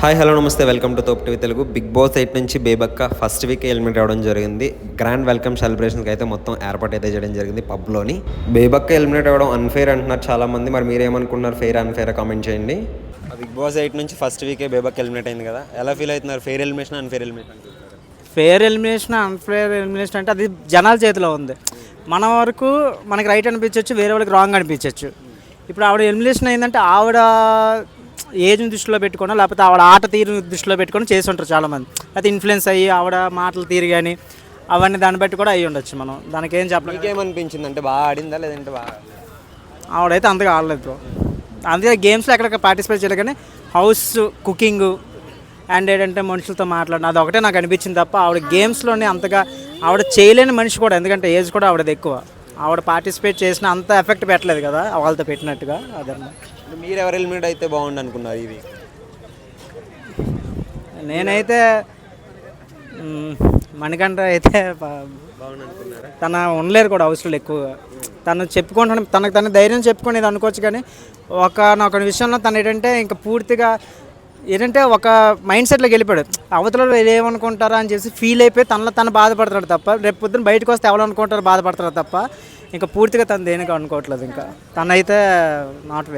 Hi hello నమస్తే welcome to Thop TV Telugu. Bigg Boss 8 నుంచి బేబక్క first week eliminate అవ్వడం జరిగింది. గ్రాండ్ వెల్కమ్ సెలబ్రేషన్కి అయితే మొత్తం ఏర్పాటు అయితే చేయడం జరిగింది పబ్లోని. బేబక్క ఎలిమినేట్ అవ్వడం అన్ఫేర్ అంటున్నారు చాలామంది. మరి మీరేమనుకున్నారు? ఫెయిర్ అన్ఫేర్ కామెంట్ చేయండి. బిగ్ బాస్ 8 నుంచి ఫస్ట్ వీకే బేబక్క ఎలిమినేట్ అయింది కదా, ఎలా ఫీల్ అవుతున్నారు? Fair elimination, unfair elimination? Fair elimination, unfair elimination అంటే అది జనాల చేతిలో ఉంది. మన వరకు మనకి రైట్ అనిపించవచ్చు, వేరే వాళ్ళకి రాంగ్ అనిపించవచ్చు. ఇప్పుడు ఆవిడ ఎలిమినేషన్ అయిందంటే ఆవిడ ఏజ్ని దృష్టిలో పెట్టుకోనో లేకపోతే ఆవిడ ఆట తీరుని దృష్టిలో పెట్టుకొని చేసి ఉంటారు చాలామంది. అయితే ఇన్ఫ్లుయెన్స్ అయ్యి ఆవిడ మాటలు తీరు కానీ అవన్నీ దాన్ని బట్టి కూడా అయ్యి ఉండొచ్చు. మనం దానికి ఏం చెప్పలేదు. మీకేమనిపించింది? అంటే బాగా ఆడిందా లేదంటే బాగా? ఆవిడైతే అంతగా ఆడలేదు బ్రో. అందుకే గేమ్స్లో ఎక్కడికి పార్టిసిపేట్ చేయలేదు, కానీ హౌస్ కుకింగ్ అండ్ ఏంటంటే మనుషులతో మాట్లాడిన అది ఒకటే నాకు అనిపించింది తప్ప ఆవిడ గేమ్స్లోనే అంతగా ఆవిడ చేయలేని మనిషి కూడా. ఎందుకంటే ఏజ్ కూడా ఆవిడది ఎక్కువ. ఆవిడ పార్టిసిపేట్ చేసిన అంత ఎఫెక్ట్ పెట్టలేదు కదా వాళ్ళతో పెట్టినట్టుగా. అదన్నమాట. మీరు ఎవరు ఎలిమినేట్ అయితే బాగుండు అనుకున్నారు ఇది? నేనైతే మణికంఠ అయితే బాగుండు అనుకున్నారా? తన ఉండలేరు కూడా హౌస్లో ఎక్కువగా. తను చెప్పుకుంటాను, తనకు తన ధైర్యం చెప్పుకునేది అనుకోవచ్చు. కానీ ఒక విషయంలో తను ఏంటంటే ఇంకా పూర్తిగా ఏంటంటే ఒక మైండ్ సెట్లోకి వెళ్ళిపోయాడు. అవతల ఏమనుకుంటారా అని చెప్పి ఫీల్ అయిపోయి తను బాధపడతాడు తప్ప రేపు పొద్దున్న బయటకు వస్తే ఎవరు అనుకుంటారో బాధపడతారు తప్ప ఇంకా పూర్తిగా తను దేనికి అనుకోవట్లేదు. ఇంకా తనైతే నాట్